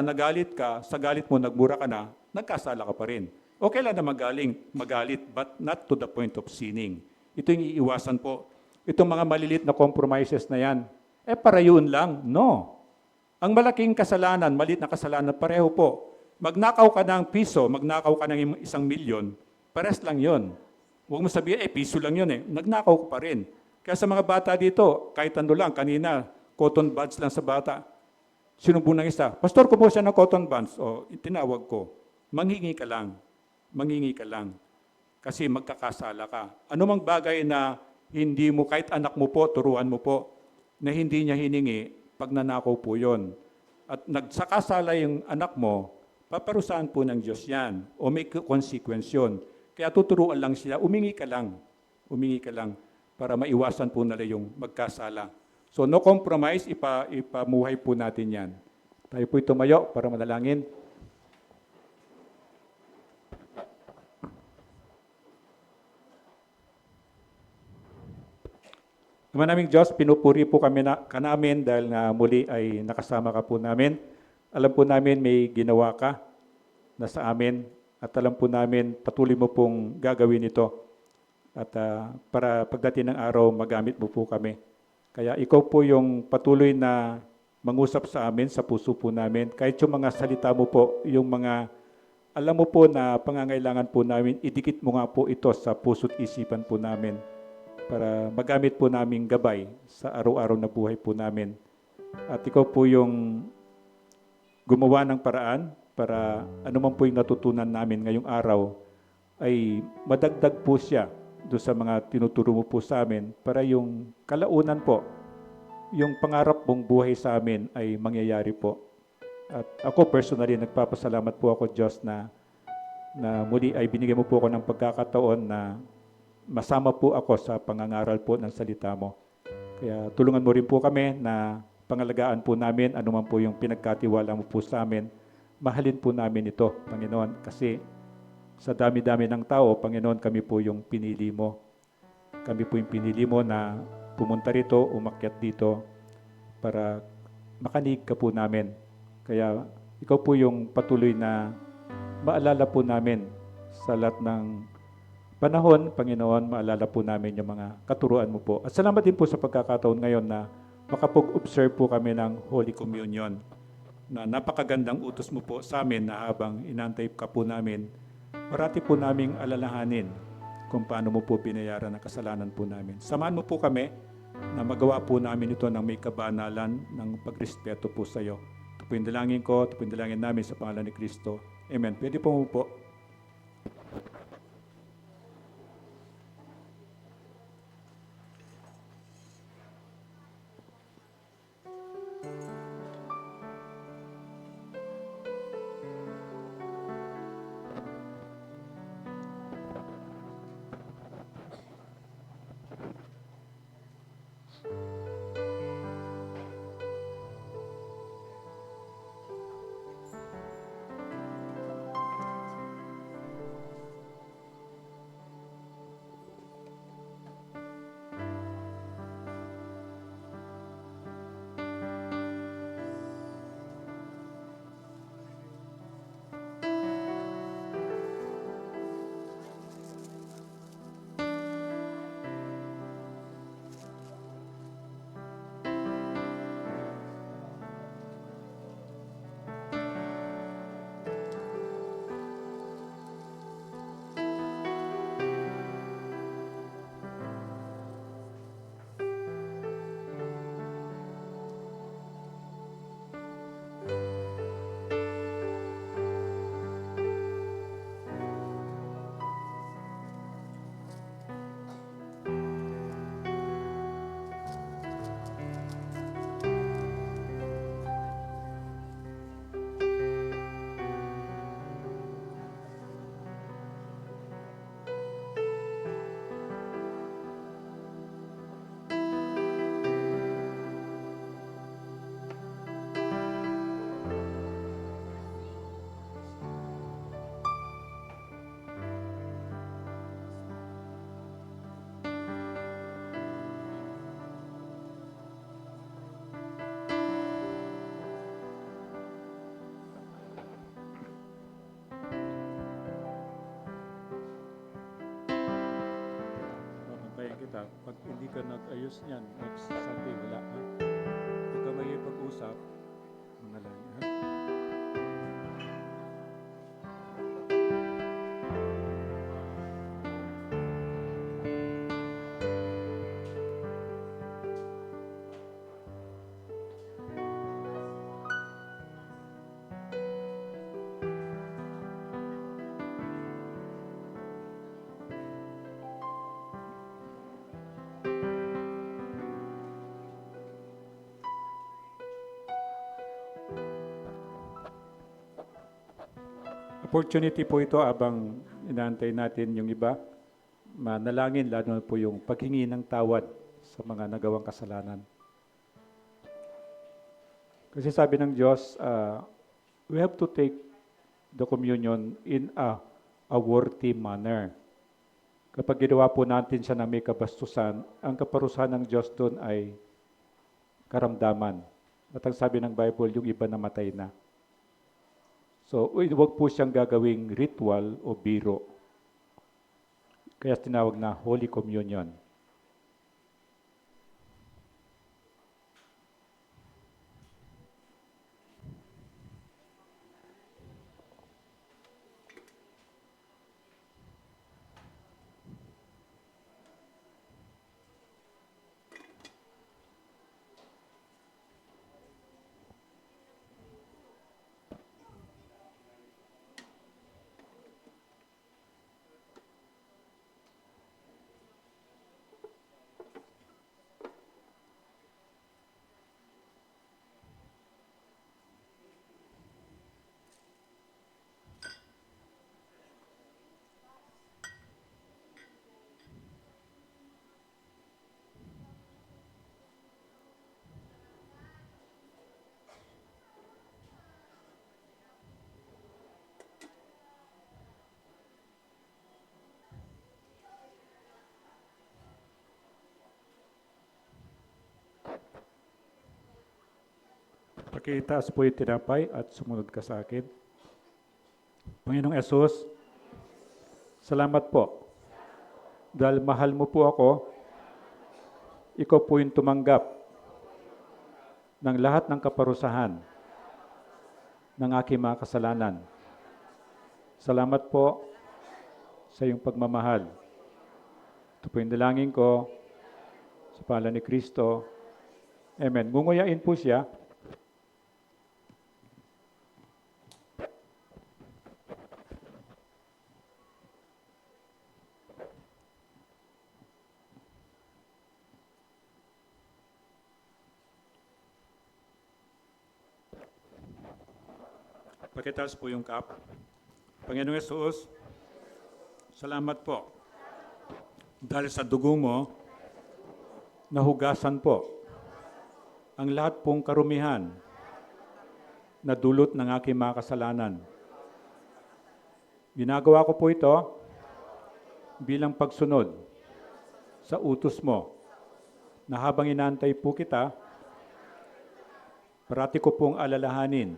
nagalit ka, sa galit mo, nagmura ka na, nagkasala ka pa rin. Okay lang na magalit, but not to the point of sinning. Ito yung iiwasan po. Itong mga malilit na compromises na yan, para yun lang. No. Ang malaking kasalanan, maliit na kasalanan, pareho po. Magnakaw ka ng piso, magnakaw ka ng 1 milyon, pares lang yun. Huwag mo sabihin, piso lang yun eh. Nagnakaw ka pa rin. Kaya sa mga bata dito, kahit ano lang, kanina, cotton buds lang sa bata. Sinubo ng isa, Pastor, ko po siya ng cotton buds. O, tinawag ko, manghingi ka lang. Manghingi ka lang. Kasi magkakasala ka. Ano mang bagay na hindi mo, kahit anak mo po, turuan mo po, na hindi niya hiningi, pag nanakaw po yun. At nagsakasala yung anak mo, paparusahan po ng Diyos yan. O may consequence yun. Kaya tuturuan lang sila, umingi ka lang para maiwasan po nila yung magkasala. So no compromise, ipamuhay po natin yan. Tayo po tumayo para manalangin. Naman naming Diyos, pinupuri po kami namin dahil na muli ay nakasama ka po namin. Alam po namin may ginawa ka na sa amin at alam po namin patuloy mo pong gagawin ito. At para pagdating ng araw, magamit mo po kami. Kaya ikaw po yung patuloy na mangusap sa amin, sa puso po namin. Kahit yung mga salita mo po, yung mga alam mo po na pangangailangan po namin, idikit mo nga po ito sa puso't isipan po namin para magamit po namin gabay sa araw-araw na buhay po namin. At ikaw po yung gumawa ng paraan para anuman po yung natutunan namin ngayong araw ay madagdag po siya doon sa mga tinuturo mo po sa amin para yung kalaunan po, yung pangarap mong buhay sa amin ay mangyayari po. At ako personally, nagpapasalamat po ako Diyos na muli ay binigyan mo po ako ng pagkakataon na masama po ako sa pangangaral po ng salita mo. Kaya tulungan mo rin po kami na pangalagaan po namin anuman po yung pinagkatiwala mo po sa amin. Mahalin po namin ito, Panginoon, kasi sa dami-dami ng tao, Panginoon, kami po yung pinili mo. Kami po yung pinili mo na pumunta rito, umakyat dito para makanig ka po namin. Kaya ikaw po yung patuloy na maalala po namin sa lahat ng panahon, Panginoon, maalala po namin yung mga katuruan mo po. At salamat din po sa pagkakataon ngayon na makapag-observe po kami ng Holy Communion na napakagandang utos mo po sa amin na habang inantay ka po namin, parati po naming alalahanin kung paano mo po binayaran ang kasalanan po namin. Samahan mo po kami na magawa po namin ito ng may kabanalan ng pagrespeto po sa iyo. Ito po yung dalangin ko, ito po yung dalangin namin sa pangalan ni Kristo. Amen. Pwede po mo po. kita. Pag hindi ka nag-ayos niyan, next Sunday, wala ha. Huwag ka may pag-usap, mga lang ha. Opportunity po ito abang inaantay natin yung iba. Manalangin, lalo na po yung paghingi ng tawad sa mga nagawang kasalanan. Kasi sabi ng Diyos, we have to take the communion in a worthy manner. Kapag ginawa po natin siya na may kabastusan, ang kaparusahan ng Diyos doon ay karamdaman. At ang sabi ng Bible, yung iba namatay na. So, huwag po siyang gagawing ritual o biro. Kaya tinawag na Holy Communion. Pakitaas po yung tinapay at sumunod ka sa akin. Panginoong Yesus, salamat po. Dahil mahal mo po ako, ikaw po yung tumanggap ng lahat ng kaparusahan ng aking mga kasalanan. Salamat po sa iyong pagmamahal. Ito po yung dalangin ko sa pangalan ni Kristo. Amen. Ngunguyain po siya. Pakitaas po yung cup. Panginoong Yesus, salamat po. Dahil sa dugo mo, nahugasan po ang lahat pong karumihan na dulot ng aking mga kasalanan. Ginagawa ko po ito bilang pagsunod sa utos mo na habang inaantay po kita, parati ko pong alalahanin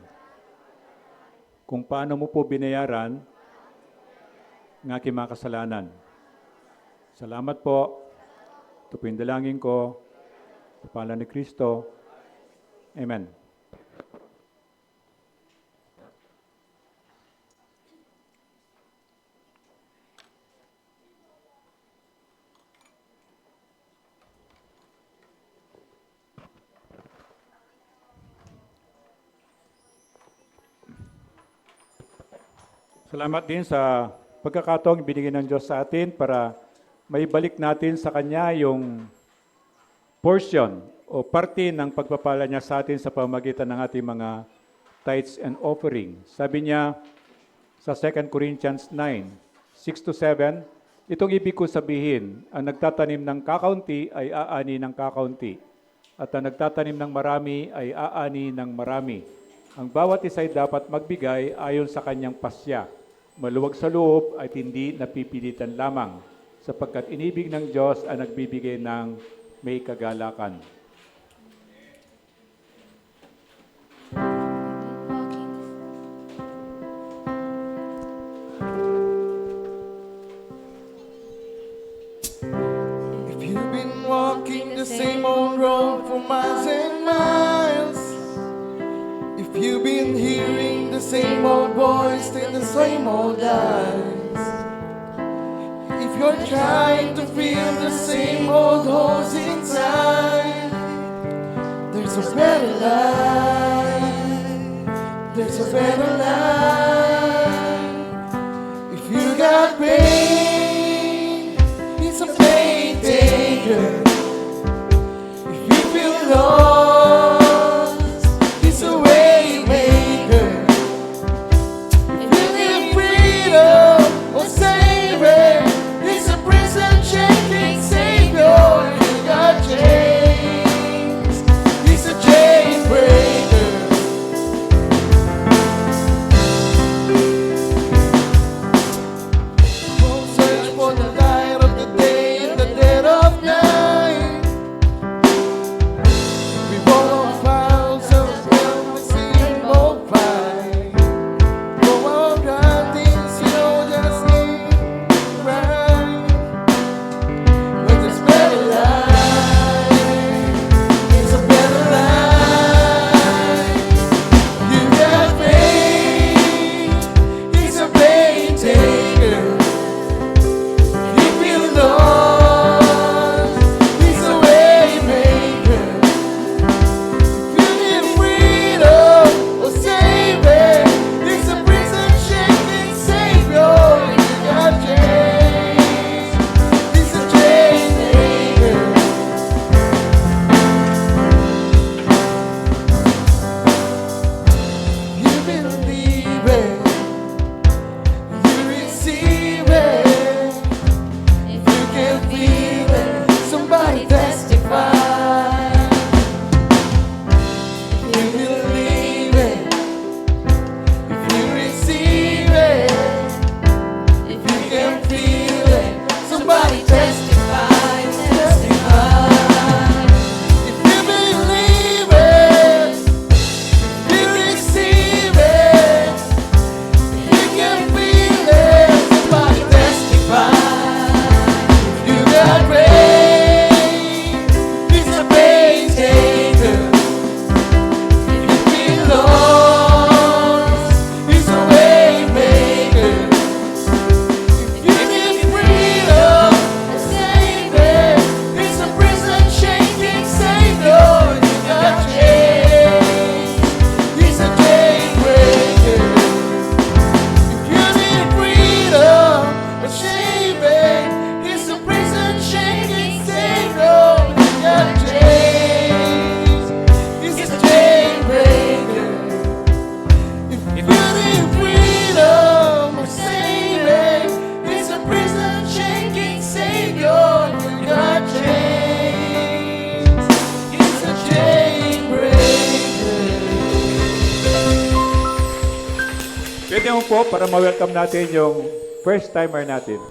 kung paano mo po binayaran ng aking mga kasalanan. Salamat po. Ito po yung dalangin ko. Sa pangalan ni Kristo. Amen. Salamat din sa pagkakataong binigay ng Diyos sa atin para maibalik natin sa Kanya yung portion o parte ng pagpapala niya sa atin sa pamamagitan ng ating mga tithes and offering. Sabi niya sa 2 Corinthians 9, 6-7, itong ibig ko sabihin, ang nagtatanim ng kakaunti ay aani ng kakaunti, at ang nagtatanim ng marami ay aani ng marami. Ang bawat isa ay dapat magbigay ayon sa kanyang pasya. Maluwag sa loob at hindi napipilitan lamang, sapagkat inibig ng Diyos ang nagbibigay ng may kagalakan. If you the same old road for miles and miles, if you've been hearing the same old voice and the same old lies, if you're trying to feel the same old holes inside, there's a better life, there's a better life. If you got pain, it's a pain taker. If you feel lost, it's a way maker. If you need freedom or saving, it's a prison shaking savior. If you got chains, it's a chain breaker. Don't search for the light of the day in the dead of night. We all found ourselves in the same old fight. Go on grinding, just in right. But there's better life, it's a better life. You got faith, it's a pain taker. You feel lost, it's a way maker. You need freedom or saving, it's a prison shaking savior. You got chains, it's a chain maker. You believe it, you receive it. If you can feel it, somebody testify. If you believe it, if you receive it, if you can feel it, somebody testify, testify. If you believe it, if you receive it, if you can feel it, somebody testify. You got rain, it's a pain taker. If you feel lost, it's a way maker. If you need freedom, save it. It's a prison shaking savior. You got chains, it's a chain breaker. If you need freedom, save it. It's a prison shaking savior. You got chains, it's a chain breaker. If you need freedom, save it. It's a prison shaking savior. You got chains, it's a chain breaker. Pwede mo po para ma-welcome natin yung first timer natin.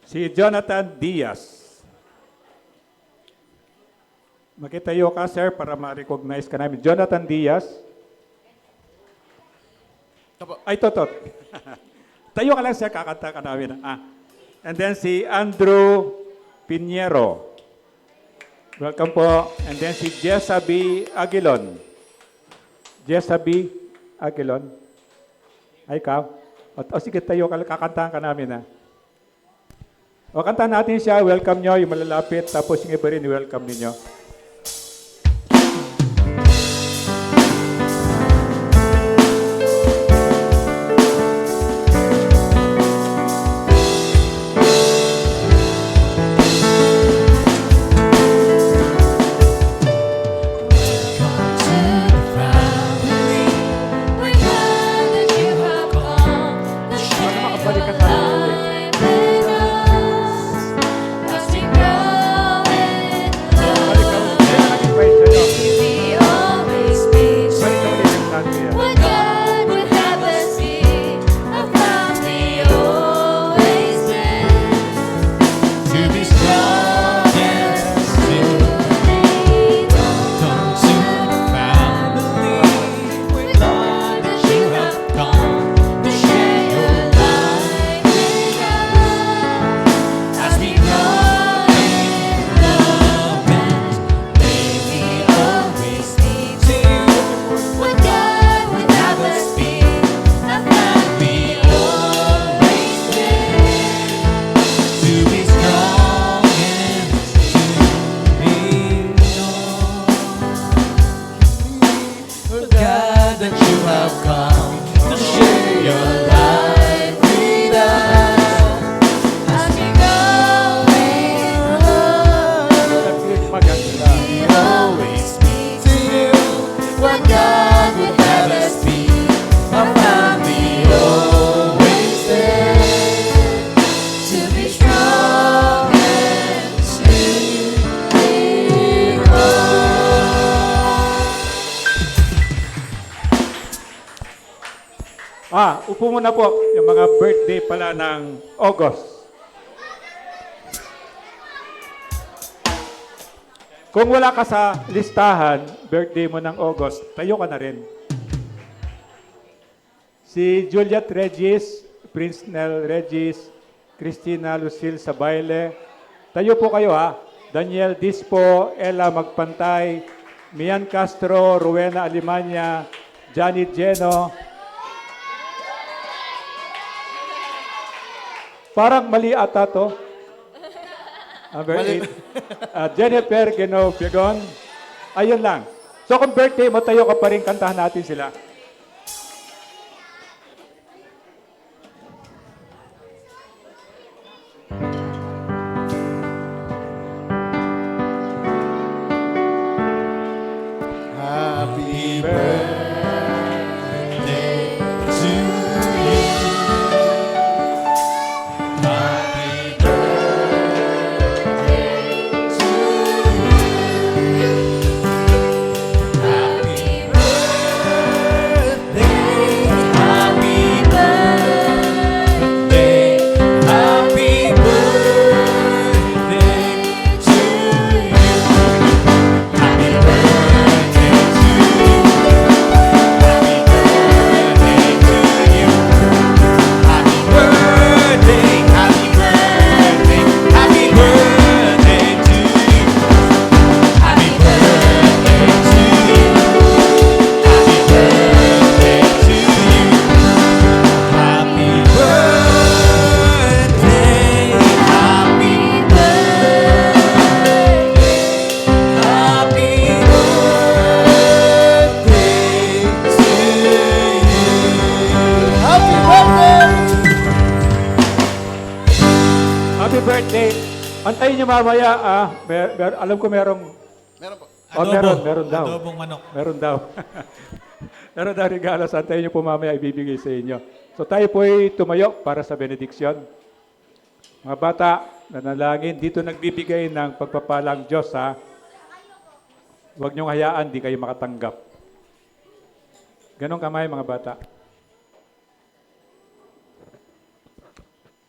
Si Jonathan Diaz. Makitayo ka, sir, para ma-recognize ka namin. Jonathan Diaz. Ay, Totot. Tayo ka lang, sir, kakanta ka namin. And then si Andrew Pinheiro. Welcome po. And then si Jessaby Aguilon. Jessaby Aguilon. Ay, ka. O sige, tayo ka lang, kakantahan ka namin, ha. O, kantahan natin siya. Welcome nyo, yung malalapit. Tapos yung iba rin, welcome ninyo. Makabalik ka tayo ulit. Upo muna po yung mga birthday pala ng August. Kung wala ka sa listahan, birthday mo ng August, tayo ka na rin. Si Juliet Regis, Prince Nel Regis, Christina Lucille Sabayle. Tayo po kayo ha. Daniel Dispo, Ella Magpantay, Mian Castro, Rowena Alimanya, Janet Geno. Parang mali ata to. Number 8. Jennifer Geno Piagon. Ayun lang. So kung birthday mo, tayo ka pa rin, kantahan natin sila. Happy birthday to you. Happy birthday to you. Happy birthday. Happy birthday. Happy birthday to you. Happy birthday to you. Happy birthday, happy birthday, happy birthday to you. Happy birthday to you. Happy birthday to you. Happy birthday, happy Happy birthday. Antayin niyo mamaya. Alam ko merong... Meron po. Oh, meron daw. Adobong manok. Meron daw. Meron daw regalo. Antayin niyo po mamaya ibibigay sa inyo. So tayo po ay tumayo para sa benediksyon. Mga bata, nanalangin, dito nagbibigay ng pagpapalang Diyos ha. Huwag niyong hayaan, di kayo makatanggap. Ganon kamay mga bata.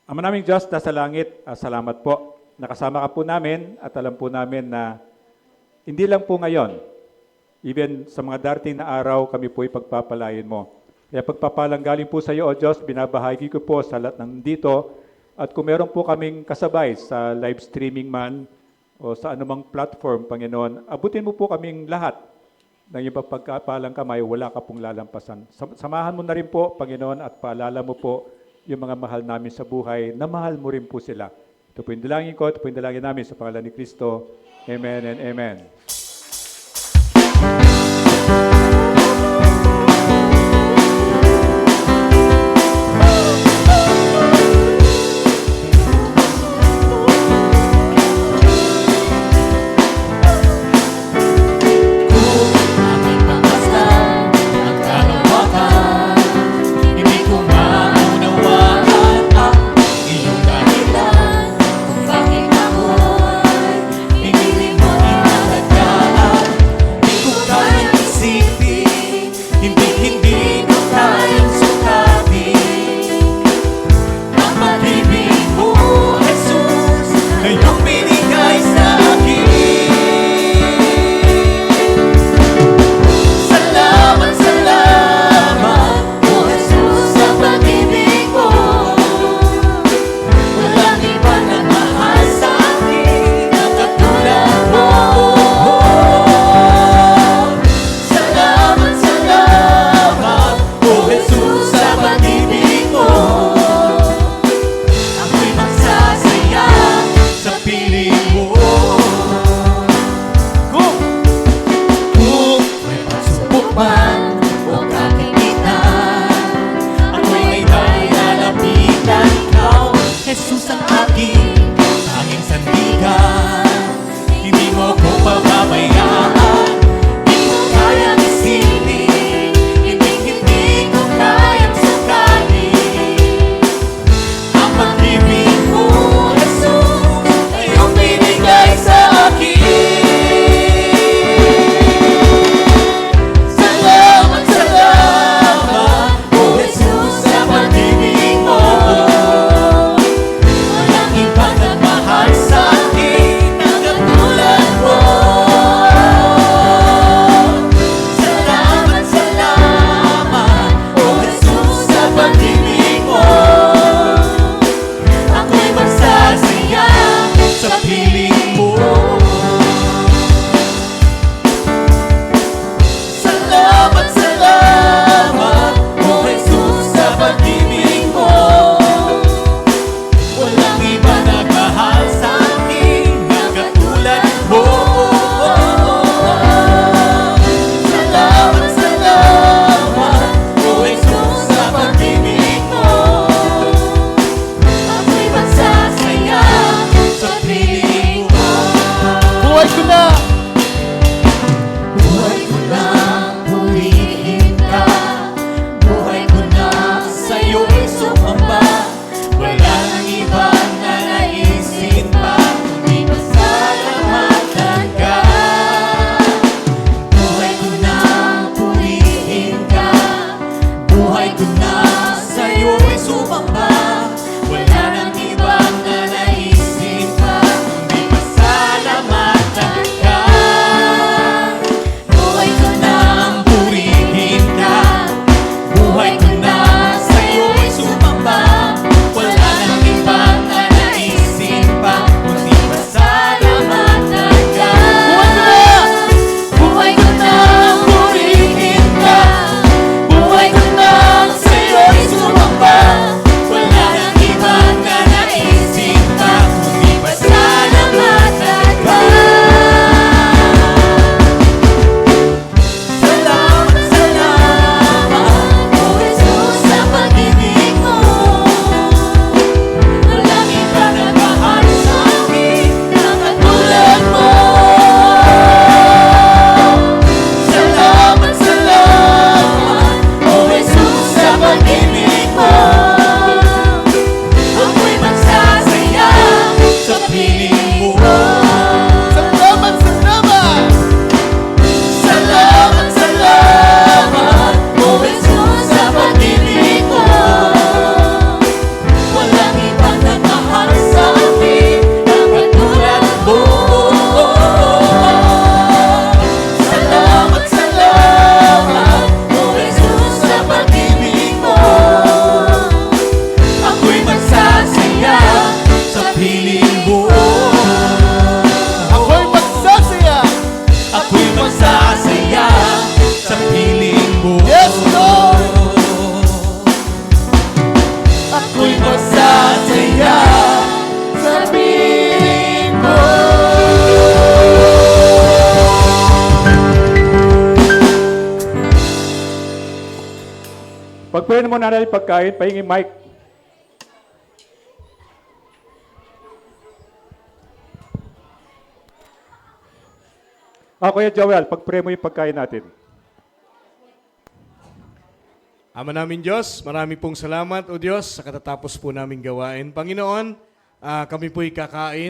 Ama naming Diyos, nasa langit, salamat po. Nakasama ka po namin at alam po namin na hindi lang po ngayon, even sa mga darating na araw, kami po ipagpapalain mo. Kaya pagpapalang galing po sa iyo, O Diyos, binabahagi ko po sa lahat ng dito. At kung meron po kaming kasabay sa live streaming man o sa anumang platform, Panginoon, abutin mo po kaming lahat ng iyong pagpapalang kamay, wala ka pong lalampasan. Samahan mo na rin po, Panginoon, at paalala mo po yung mga mahal namin sa buhay, na mahal mo rin po sila. Ito po yung dalangin ko, ito po yung dalangin namin sa pangalan ni Kristo. Amen and amen. Aming pangasdan ang kalawakan, hindi ko maunawaan ang iyong dahilan kung bakit ako'y pinili mo inalagaan. Pag-pray na muna natin pagkain, pahingi mic. Kuya Joel, pag-pray mo yung pagkain natin. Ama namin Diyos, marami pong salamat o Diyos sa katatapos po naming gawain. Panginoon, kami po'y kakain.